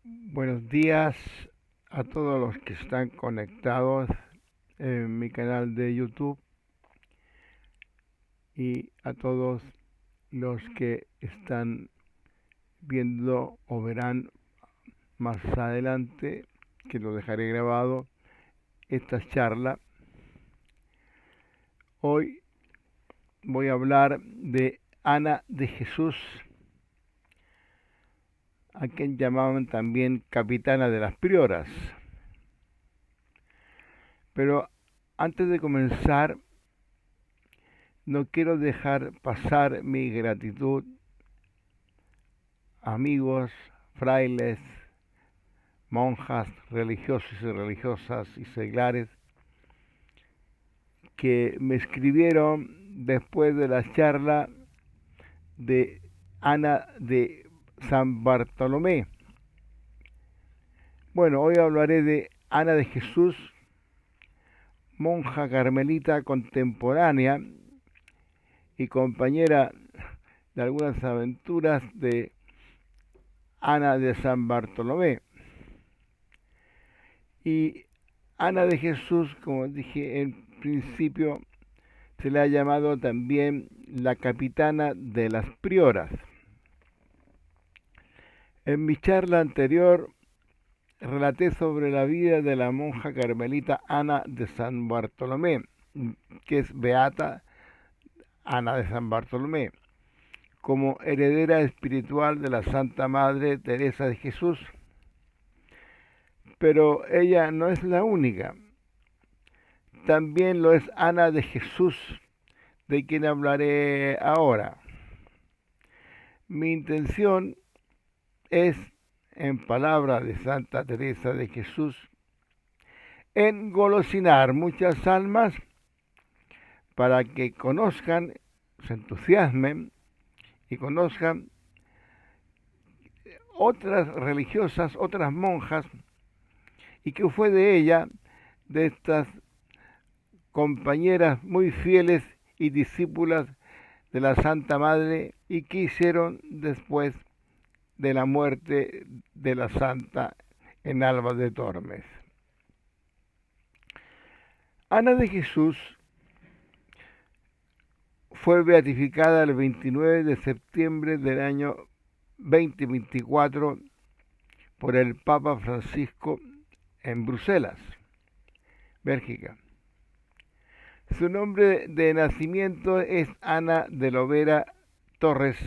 Buenos días a todos los que están conectados en mi canal de YouTube y a todos los que están viendo o verán más adelante, que lo dejaré grabado, esta charla. Hoy voy a hablar de Ana de Jesús, a quien llamaban también capitana de las prioras. Pero antes de comenzar, no quiero dejar pasar mi gratitud a amigos, frailes, monjas, religiosos y religiosas y seglares que me escribieron después de la charla de Ana de San Bartolomé. Bueno, hoy hablaré de Ana de Jesús, monja carmelita contemporánea y compañera de algunas aventuras de Ana de San Bartolomé. Y Ana de Jesús, como dije en principio, se le ha llamado también la capitana de las prioras. En mi charla anterior relaté sobre la vida de la monja carmelita Ana de San Bartolomé, que es beata Ana de San Bartolomé, como heredera espiritual de la Santa Madre Teresa de Jesús. Pero ella no es la única. También lo es Ana de Jesús, de quien hablaré ahora. Mi intención es, en palabras de Santa Teresa de Jesús, engolosinar muchas almas para que conozcan, se entusiasmen y conozcan otras religiosas, otras monjas, y que fue de ella, de estas compañeras muy fieles y discípulas de la Santa Madre, y que hicieron después de la muerte de la Santa en Alba de Tormes. Ana de Jesús fue beatificada el 29 de septiembre del año 2024 por el Papa Francisco en Bruselas, Bélgica. Su nombre de nacimiento es Ana de Lovera Torres,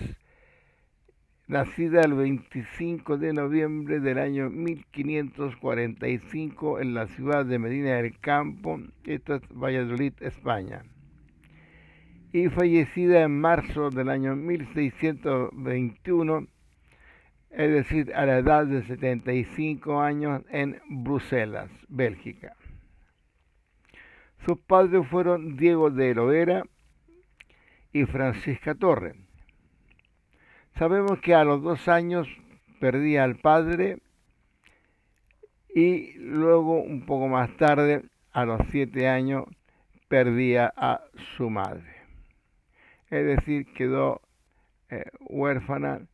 nacida el 25 de noviembre del año 1545 en la ciudad de Medina del Campo, esto es Valladolid, España, y fallecida en marzo del año 1621, es decir, a la edad de 75 años en Bruselas, Bélgica. Sus padres fueron Diego de Lovera y Francisca Torre. Sabemos que a los 2 años perdía al padre y luego, un poco más tarde, a los 7 años, perdía a su madre. Es decir, quedó huérfana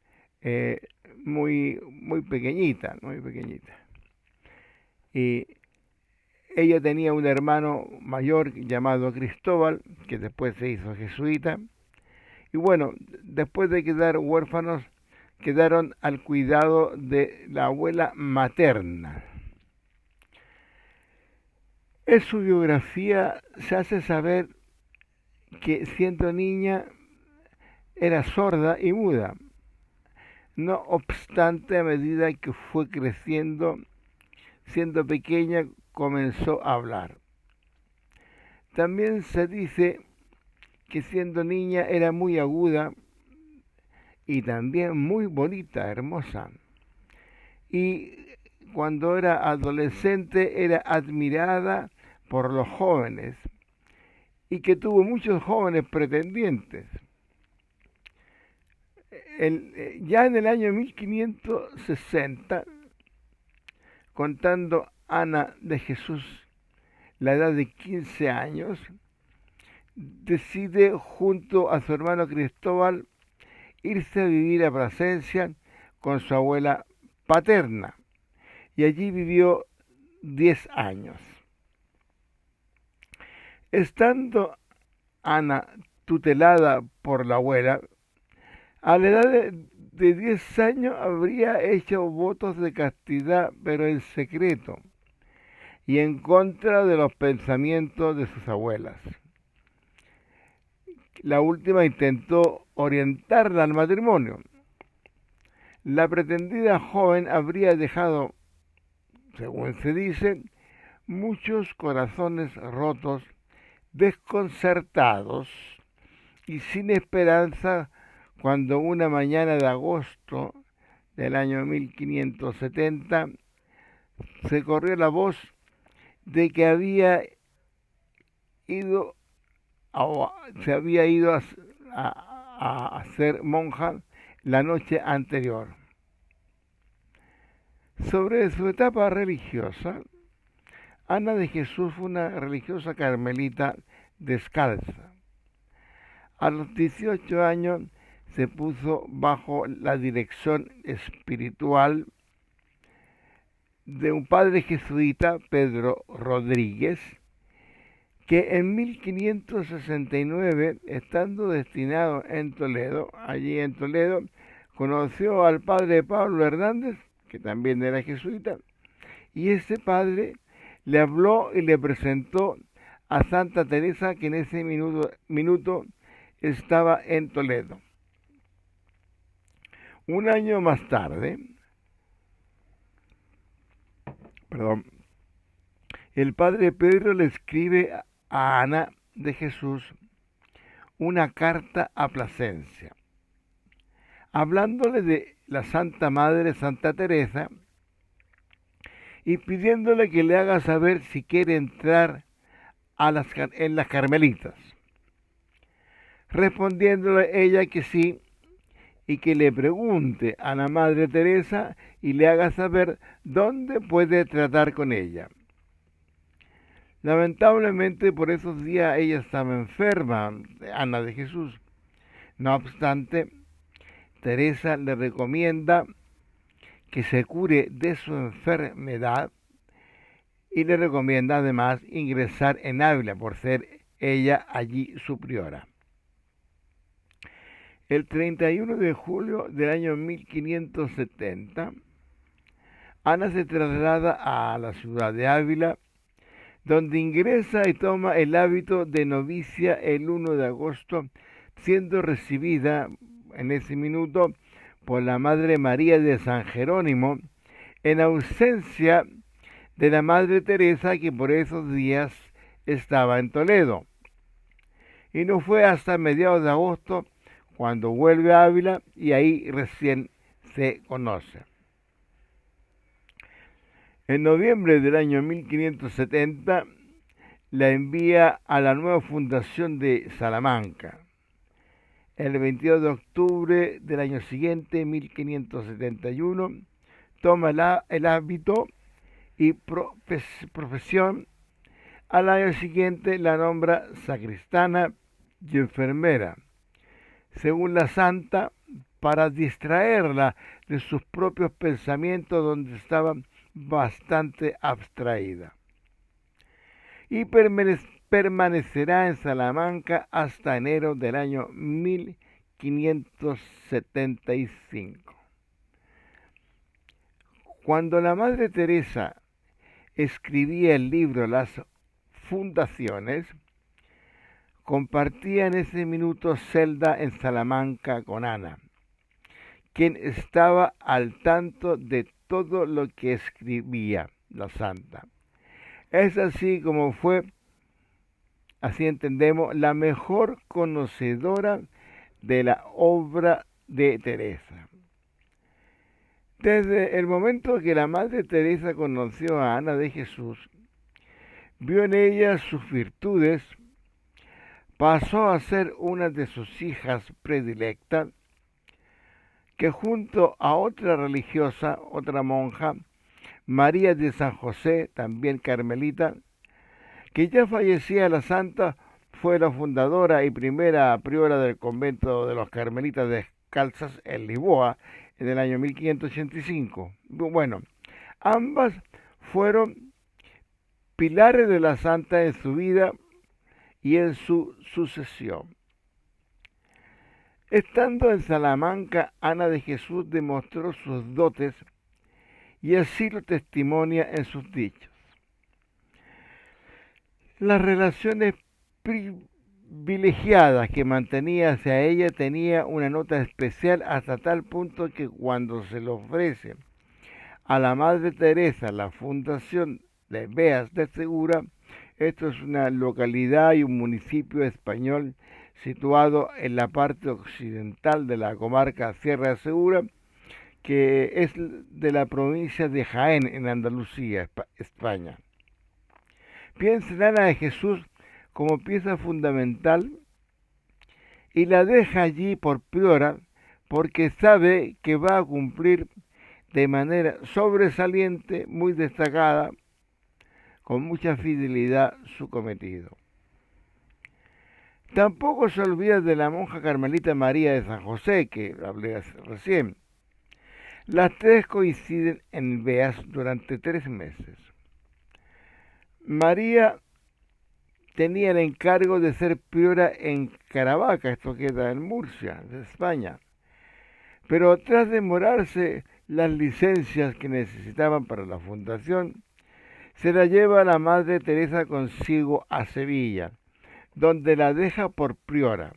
muy pequeñita, muy pequeñita. Y ella tenía un hermano mayor llamado Cristóbal, que después se hizo jesuita. Y bueno, después de quedar huérfanos, quedaron al cuidado de la abuela materna. En su biografía se hace saber que siendo niña era sorda y muda. No obstante, a medida que fue creciendo, siendo pequeña, comenzó a hablar. También se dice que siendo niña era muy aguda y también muy bonita, hermosa. Y cuando era adolescente era admirada por los jóvenes y que tuvo muchos jóvenes pretendientes. Ya en el año 1560, contando Ana de Jesús la edad de 15 años, decide junto a su hermano Cristóbal irse a vivir a Plasencia con su abuela paterna. y allí vivió 10 años. Estando Ana tutelada por la abuela, a la edad de 10 años habría hecho votos de castidad, pero en secreto, y en contra de los pensamientos de sus abuelas. La última intentó orientarla al matrimonio. La pretendida joven habría dejado, según se dice, muchos corazones rotos, desconcertados y sin esperanza cuando una mañana de agosto del año 1570 se corrió la voz de que ido se había ido a ser monja la noche anterior. Sobre su etapa religiosa, Ana de Jesús fue una religiosa carmelita descalza. A los 18 años se puso bajo la dirección espiritual de un padre jesuita, Pedro Rodríguez, que en 1569, estando destinado en Toledo, allí en Toledo, conoció al padre Pablo Hernández, que también era jesuita, y ese padre le habló y le presentó a Santa Teresa, que en ese minuto estaba en Toledo. Un año más tarde, el padre Pedro le escribe a Ana de Jesús una carta a Plasencia, hablándole de la Santa Madre Santa Teresa y pidiéndole que le haga saber si quiere entrar en las Carmelitas, respondiéndole ella que sí, y que le pregunte a la Madre Teresa y le haga saber dónde puede tratar con ella. Lamentablemente por esos días ella estaba enferma, Ana de Jesús. No obstante, Teresa le recomienda que se cure de su enfermedad y le recomienda además ingresar en Ávila por ser ella allí su priora. El 31 de julio del año 1570, Ana se traslada a la ciudad de Ávila, donde ingresa y toma el hábito de novicia el 1 de agosto, siendo recibida en ese minuto por la Madre María de San Jerónimo, en ausencia de la Madre Teresa, que por esos días estaba en Toledo. Y no fue hasta mediados de agosto cuando vuelve a Ávila y ahí recién se conoce. En noviembre del año 1570 la envía a la nueva fundación de Salamanca. El 22 de octubre del año siguiente, 1571, toma el hábito y profesión. Al año siguiente la nombra sacristana y enfermera, según la santa, para distraerla de sus propios pensamientos, donde estaba bastante abstraída. Y permanecerá en Salamanca hasta enero del año 1575. Cuando la Madre Teresa escribía el libro Las Fundaciones, compartía en ese minuto celda en Salamanca con Ana, quien estaba al tanto de todo lo que escribía la santa. Es así como fue, así entendemos, la mejor conocedora de la obra de Teresa. Desde el momento que la Madre Teresa conoció a Ana de Jesús, vio en ella sus virtudes, pasó a ser una de sus hijas predilectas, que junto a otra religiosa, otra monja, María de San José, también carmelita, que ya fallecía la santa, fue la fundadora y primera priora del convento de los carmelitas descalzas en Lisboa en el año 1585. Bueno, Ambas fueron pilares de la santa en su vida y en su sucesión. Estando en Salamanca, Ana de Jesús demostró sus dotes y así lo testimonia en sus dichos. Las relaciones privilegiadas que mantenía hacia ella tenía una nota especial hasta tal punto que cuando se le ofrece a la Madre Teresa la fundación de Beas de Segura, esto es una localidad y un municipio español situado en la parte occidental de la comarca Sierra de Segura, que es de la provincia de Jaén, en Andalucía, España. Piensa en Ana de Jesús como pieza fundamental y la deja allí por priora porque sabe que va a cumplir de manera sobresaliente, muy destacada, con mucha fidelidad su cometido. Tampoco se olvida de la monja carmelita María de San José, que hablé recién. Las tres coinciden en Beas durante 3 meses. María tenía el encargo de ser priora en Caravaca, esto queda en Murcia, de España. Pero tras demorarse las licencias que necesitaban para la fundación, se la lleva la Madre Teresa consigo a Sevilla, donde la deja por priora.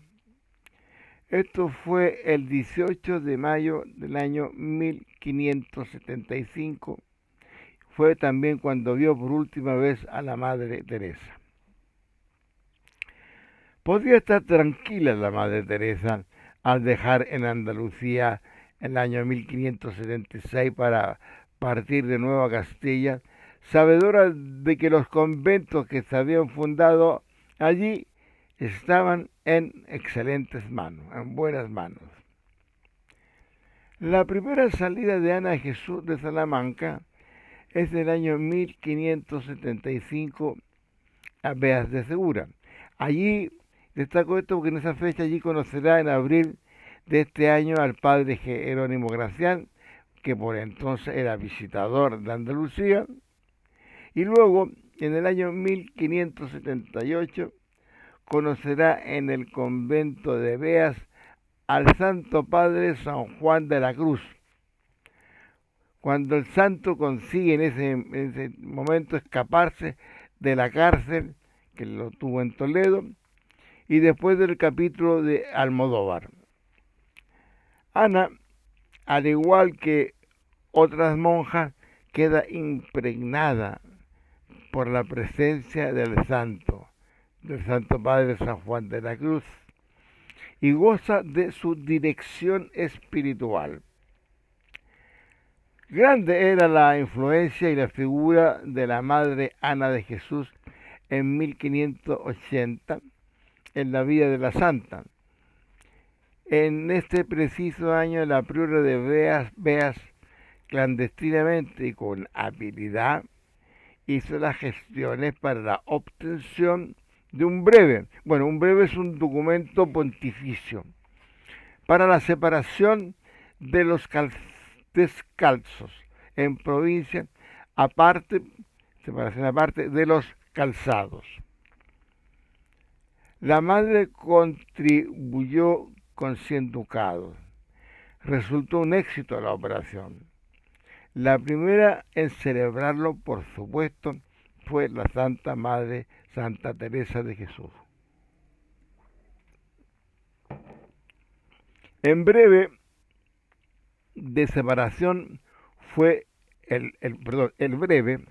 Esto fue el 18 de mayo del año 1575. Fue también cuando vio por última vez a la Madre Teresa. Podía estar tranquila la Madre Teresa al dejar en Andalucía el año 1576 para partir de nuevo a Castilla, sabedora de que los conventos que se habían fundado allí estaban en excelentes manos, en buenas manos. La primera salida de Ana de Jesús de Salamanca es del año 1575 a Beas de Segura. Allí destaco esto porque en esa fecha allí conocerá en abril de este año al padre Jerónimo Gracián, que por entonces era visitador de Andalucía, y luego en el año 1578 conocerá en el convento de Beas al Santo Padre San Juan de la Cruz. Cuando el santo consigue en ese momento escaparse de la cárcel que lo tuvo en Toledo, y después del capítulo de Almodóvar. Ana, al igual que otras monjas, queda impregnada por la presencia del Santo Padre San Juan de la Cruz, y goza de su dirección espiritual. Grande era la influencia y la figura de la Madre Ana de Jesús en 1580 en la vida de la Santa. En este preciso año la priora de Beas clandestinamente y con habilidad hizo las gestiones para la obtención de un breve. Bueno, un breve es un documento pontificio para la separación de los descalzos en provincia, separación aparte de los calzados. La madre contribuyó con 100 ducados. Resultó un éxito la operación. La primera en celebrarlo, por supuesto, fue la Santa Madre Santa Teresa de Jesús. En breve de separación fue el breve,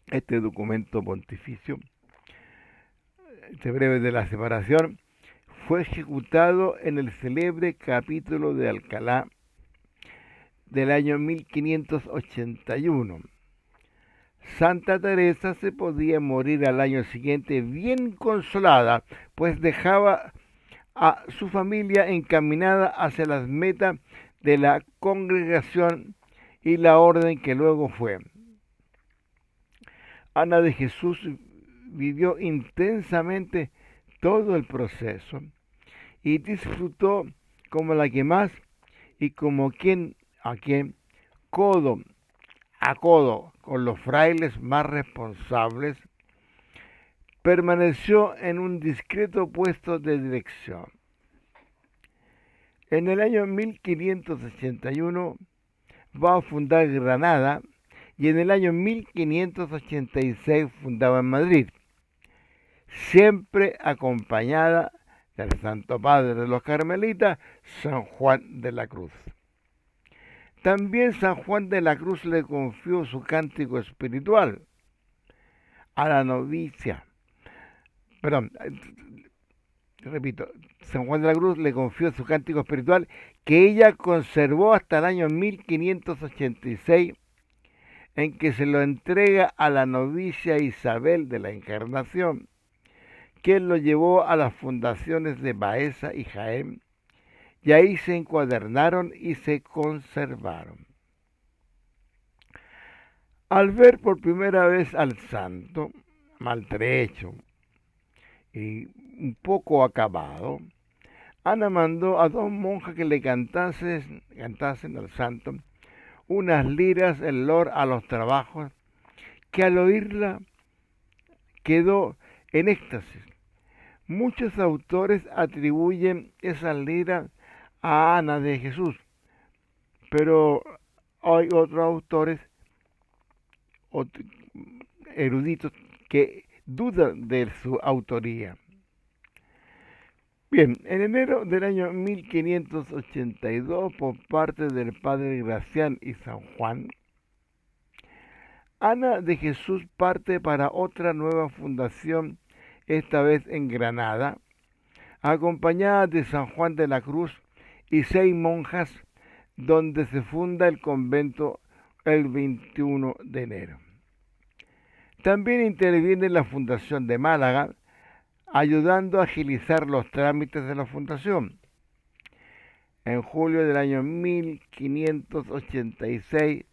este documento pontificio, este breve de la separación, fue ejecutado en el célebre capítulo de Alcalá del año 1581. Santa Teresa se podía morir al año siguiente bien consolada, pues dejaba a su familia encaminada hacia las metas de la congregación y la orden que luego fue. Ana de Jesús vivió intensamente todo el proceso y disfrutó como la que más y como a quien codo a codo con los frailes más responsables, permaneció en un discreto puesto de dirección. En el año 1581 va a fundar Granada y en el año 1586 fundaba en Madrid, siempre acompañada del Santo Padre de los Carmelitas, San Juan de la Cruz. También San Juan de la Cruz le confió su cántico espiritual a la novicia. Repito, San Juan de la Cruz le confió su cántico espiritual que ella conservó hasta el año 1586, en que se lo entrega a la novicia Isabel de la Encarnación, quien lo llevó a las fundaciones de Baeza y Jaén, y ahí se encuadernaron y se conservaron. Al ver por primera vez al santo, maltrecho y un poco acabado, Ana mandó a dos monjas que le cantasen al santo unas liras en lor a los trabajos, que al oírla quedó en éxtasis. Muchos autores atribuyen esas liras a Ana de Jesús, pero hay otros autores eruditos que dudan de su autoría. Bien, en enero del año 1582, por parte del padre Gracián y San Juan, Ana de Jesús parte para otra nueva fundación, esta vez en Granada, acompañada de San Juan de la Cruz y 6 monjas, donde se funda el convento el 21 de enero. También interviene en la fundación de Málaga, ayudando a agilizar los trámites de la fundación. En julio del año 1586,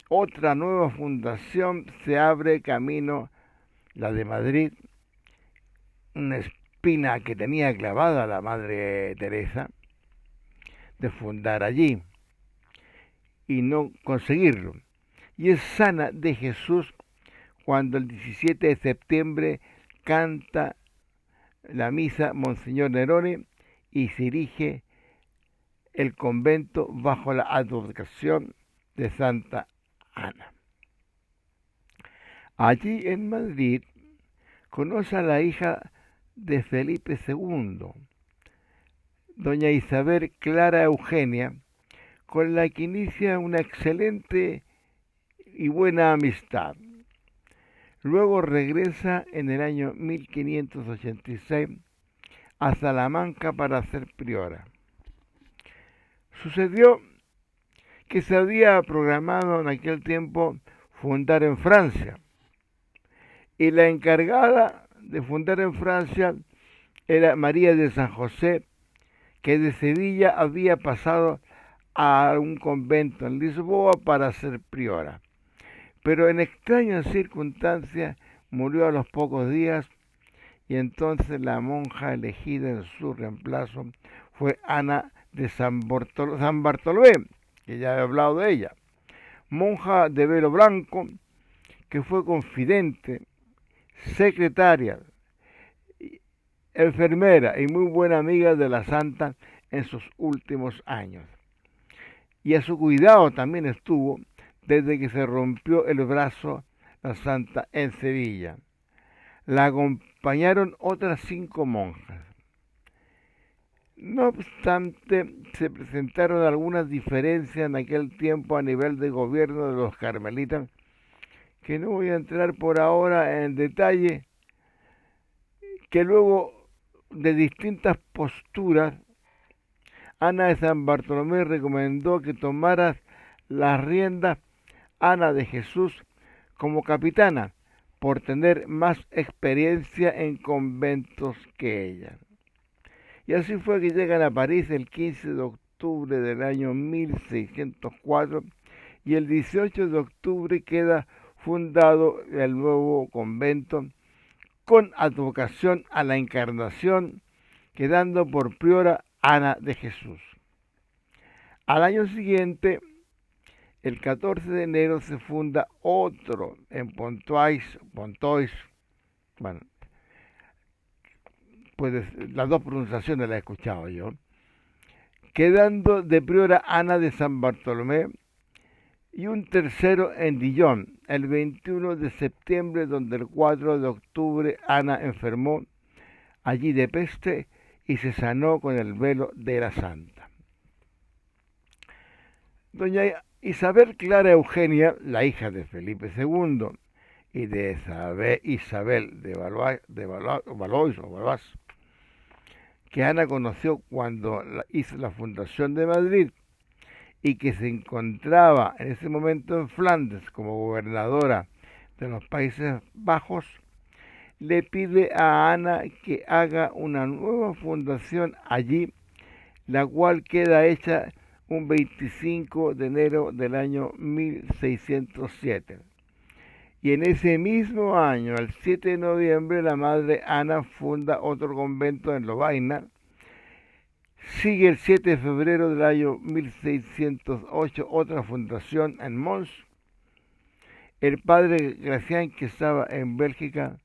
otra nueva fundación se abre camino, la de Madrid, una espina que tenía clavada la Madre Teresa, de fundar allí y no conseguirlo. Y es Ana de Jesús cuando el 17 de septiembre canta la misa Monseñor Nerone y se dirige el convento bajo la advocación de Santa Ana. Allí en Madrid conoce a la hija de Felipe II, doña Isabel Clara Eugenia, con la que inicia una excelente y buena amistad. Luego regresa en el año 1586 a Salamanca para ser priora. Sucedió que se había programado en aquel tiempo fundar en Francia, y la encargada de fundar en Francia era María de San José, que de Sevilla había pasado a un convento en Lisboa para ser priora. Pero en extrañas circunstancias murió a los pocos días, y entonces la monja elegida en su reemplazo fue Ana de San Bartolomé, que ya he hablado de ella, monja de velo blanco, que fue confidente, secretaria, enfermera y muy buena amiga de la santa en sus últimos años. Y a su cuidado también estuvo desde que se rompió el brazo la santa en Sevilla. La acompañaron otras 5 monjas. No obstante, se presentaron algunas diferencias en aquel tiempo a nivel de gobierno de los carmelitas, que no voy a entrar por ahora en detalle, que luego de distintas posturas, Ana de San Bartolomé recomendó que tomara las riendas Ana de Jesús como capitana, por tener más experiencia en conventos que ella. Y así fue que llegan a París el 15 de octubre del año 1604 y el 18 de octubre queda fundado el nuevo convento con advocación a la Encarnación, quedando por priora Ana de Jesús. Al año siguiente, El 14 de enero se funda otro en Pontoise, bueno, pues las dos pronunciaciones las he escuchado yo, quedando de priora Ana de San Bartolomé, y un tercero en Dijon, el 21 de septiembre, donde el 4 de octubre Ana enfermó allí de peste y se sanó con el velo de la santa. Doña Isabel Clara Eugenia, la hija de Felipe II y de Isabel de Valois, que Ana conoció cuando hizo la fundación de Madrid y que se encontraba en ese momento en Flandes como gobernadora de los Países Bajos, le pide a Ana que haga una nueva fundación allí, la cual queda hecha un 25 de enero del año 1607. Y en ese mismo año, el 7 de noviembre, la madre Ana funda otro convento en Lovaina. Sigue el 7 de febrero del año 1608 otra fundación en Mons. El padre Gracián, que estaba en Bélgica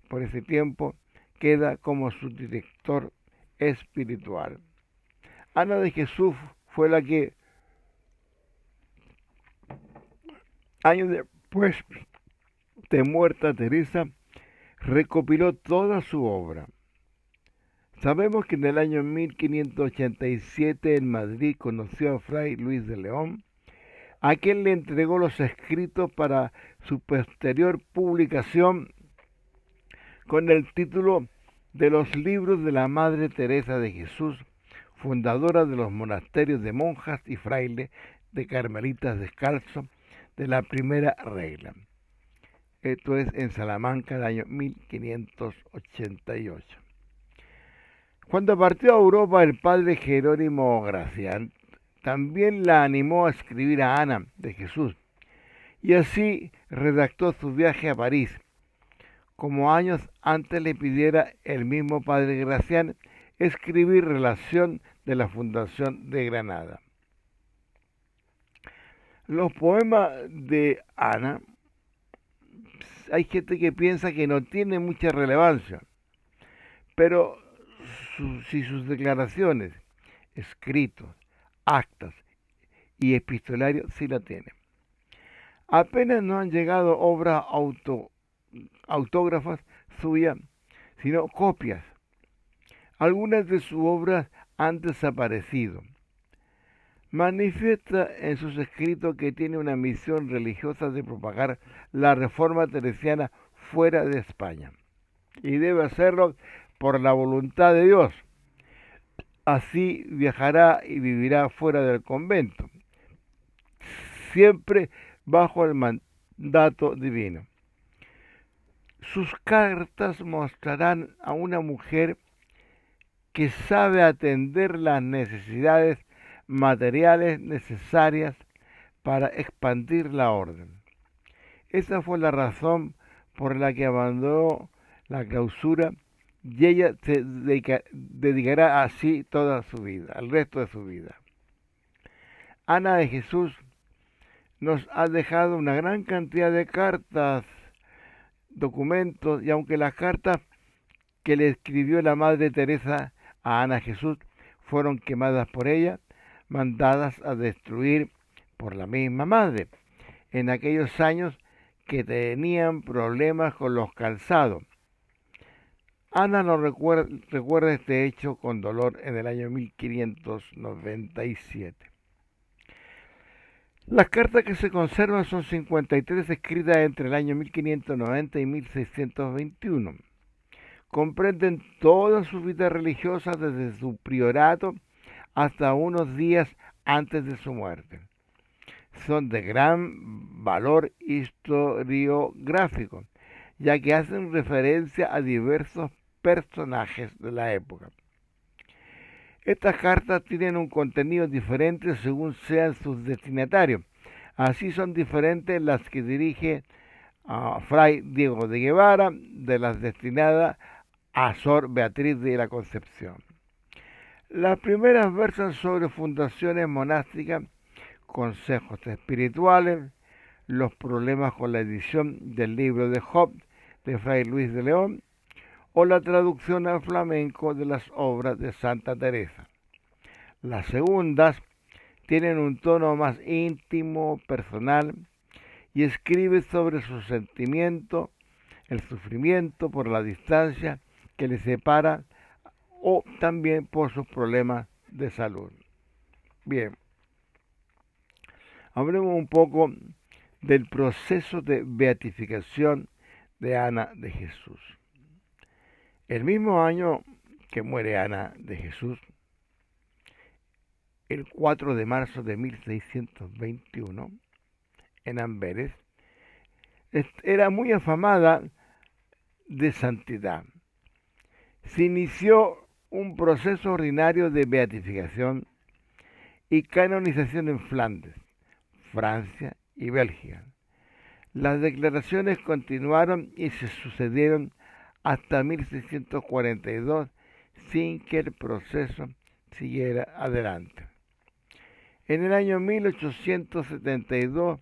por ese tiempo, queda como su director espiritual. Ana de Jesús fue la que, años después de muerta Teresa, recopiló toda su obra. Sabemos que en el año 1587 en Madrid conoció a Fray Luis de León, a quien le entregó los escritos para su posterior publicación con el título de los libros de la Madre Teresa de Jesús, fundadora de los monasterios de monjas y frailes de carmelitas descalzos de la primera regla. Esto es en Salamanca del año 1588. Cuando partió a Europa el padre Jerónimo Gracián, también la animó a escribir a Ana de Jesús, y así redactó su viaje a París, como años antes le pidiera el mismo padre Gracián escribir relación de la fundación de Granada. Los poemas de Ana, hay gente que piensa que no tiene mucha relevancia, pero si sus declaraciones, escritos, actas y epistolarios sí la tienen. Apenas no han llegado obras autógrafas suyas, sino copias. Algunas de sus obras han desaparecido. Manifiesta en sus escritos que tiene una misión religiosa de propagar la reforma teresiana fuera de España, y debe hacerlo por la voluntad de Dios. Así viajará y vivirá fuera del convento, siempre bajo el mandato divino. Sus cartas mostrarán a una mujer que sabe atender las necesidades materiales necesarias para expandir la orden. Esa fue la razón por la que abandonó la clausura, y ella se dedicará así toda su vida, el resto de su vida. Ana de Jesús nos ha dejado una gran cantidad de cartas, documentos, y aunque las cartas que le escribió la Madre Teresa a Ana Jesús fueron quemadas por ella, mandadas a destruir por la misma madre, en aquellos años que tenían problemas con los calzados. Ana nos recuerda este hecho con dolor en el año 1597. Las cartas que se conservan son 53 escritas entre el año 1590 y 1621. Comprenden toda su vida religiosa desde su priorato hasta unos días antes de su muerte. Son de gran valor historiográfico, ya que hacen referencia a diversos personajes de la época. Estas cartas tienen un contenido diferente según sean sus destinatarios. Así son diferentes las que dirige a Fray Diego de Guevara de las destinadas a Sor Beatriz de la Concepción. Las primeras versan sobre fundaciones monásticas consejos espirituales, los problemas con la edición del libro de Job de Fray Luis de León o la traducción al flamenco de las obras de Santa Teresa. Las segundas tienen un tono más íntimo, personal, y escribe sobre su sentimiento, el sufrimiento por la distancia que le separa o también por sus problemas de salud. Bien, hablemos un poco del proceso de beatificación de Ana de Jesús. El mismo año que muere Ana de Jesús, el 4 de marzo de 1621, en Amberes, era muy afamada de santidad. Se inició un proceso ordinario de beatificación y canonización en Flandes, Francia y Bélgica. Las declaraciones continuaron y se sucedieron hasta 1642 sin que el proceso siguiera adelante. En el año 1872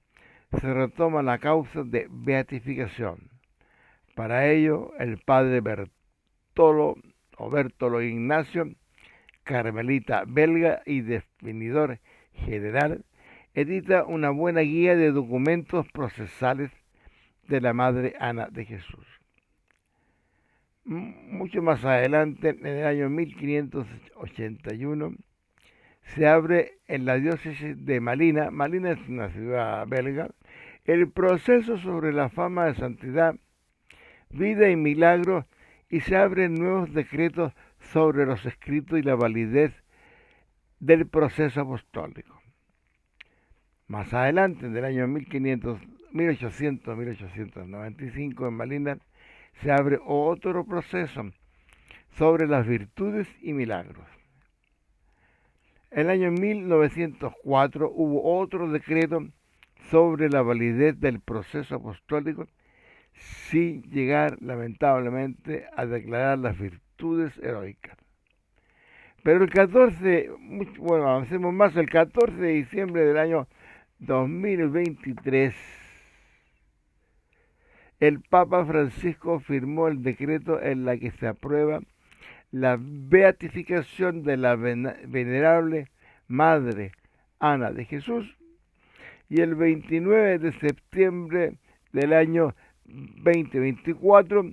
se retoma la causa de beatificación. Para ello, el padre Bertolo Ignacio, carmelita belga y definidor general, edita una buena guía de documentos procesales de la Madre Ana de Jesús. Mucho más adelante, en el año 1581, se abre en la diócesis de Malina, Malina es una ciudad belga, el proceso sobre la fama de santidad, vida y milagros, y se abren nuevos decretos sobre los escritos y la validez del proceso apostólico. Más adelante, en el año 1895, en Malina, se abre otro proceso sobre las virtudes y milagros. En el año 1904 hubo otro decreto sobre la validez del proceso apostólico, sin llegar lamentablemente a declarar las virtudes heroicas. Pero el 14, avancemos más, el 14 de diciembre del año 2023, el Papa Francisco firmó el decreto en la que se aprueba la beatificación de la venerable Madre Ana de Jesús, y el 29 de septiembre del año 2024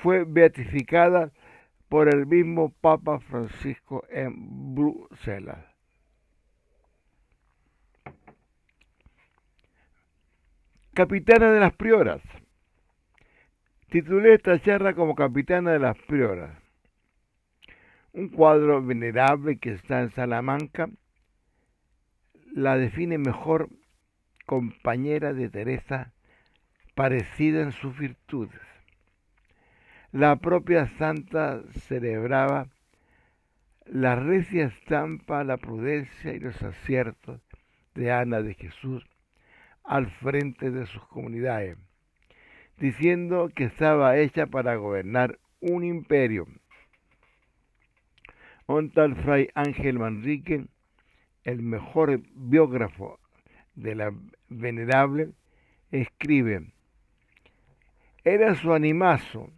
fue beatificada por el mismo Papa Francisco en Bruselas. Capitana de las Prioras. Titulé esta charla como Capitana de las Prioras. Un cuadro venerable que está en Salamanca la define mejor compañera de Teresa, parecida en sus virtudes. La propia santa celebraba la recia estampa, la prudencia y los aciertos de Ana de Jesús al frente de sus comunidades, diciendo que estaba hecha para gobernar un imperio. Un tal Fray Ángel Manrique, el mejor biógrafo de la venerable, escribe: era su animazo,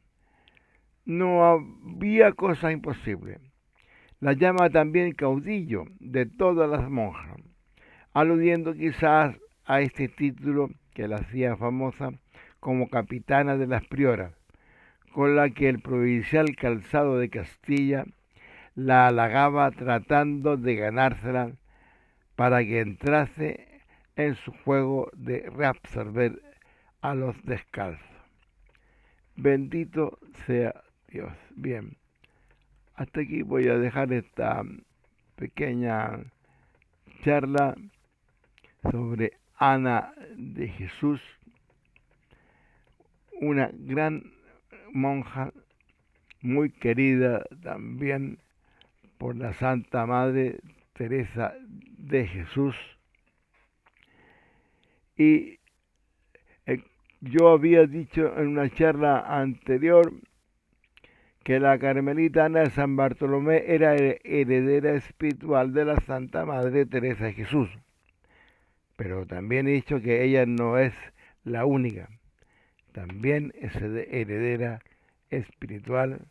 no había cosa imposible. La llama también caudillo de todas las monjas, aludiendo quizás a este título que la hacía famosa como capitana de las prioras, con la que el provincial Calzado de Castilla la halagaba tratando de ganársela para que entrase en su juego de reabsorber a los descalzos. Bendito sea Dios. Bien, hasta aquí voy a dejar esta pequeña charla sobre Ana de Jesús, una gran monja muy querida también por la Santa Madre Teresa de Jesús. Y yo había dicho en una charla anterior que la carmelita Ana de San Bartolomé era heredera espiritual de la Santa Madre Teresa de Jesús. Pero también he dicho que ella no es la única. También es heredera espiritual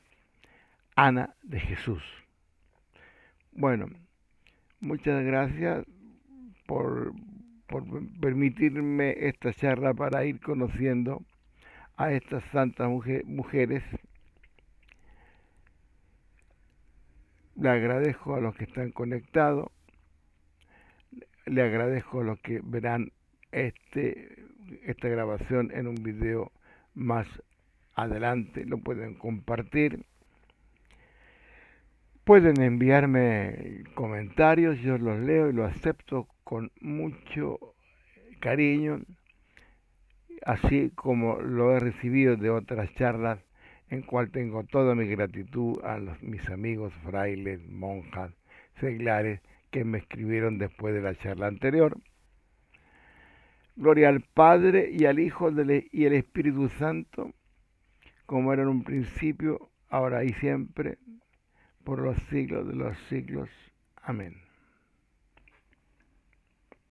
Ana de Jesús. Bueno, muchas gracias por, por permitirme esta charla para ir conociendo a estas santas mujeres. Le agradezco a los que están conectados, le agradezco a los que verán esta grabación en un video más adelante, lo pueden compartir. Pueden enviarme comentarios, yo los leo y los acepto con mucho cariño, así como lo he recibido de otras charlas en cual tengo toda mi gratitud a mis amigos frailes, monjas, seglares que me escribieron después de la charla anterior. Gloria al Padre y al Hijo y al Espíritu Santo, como era en un principio, ahora y siempre, por los siglos de los siglos. Amén.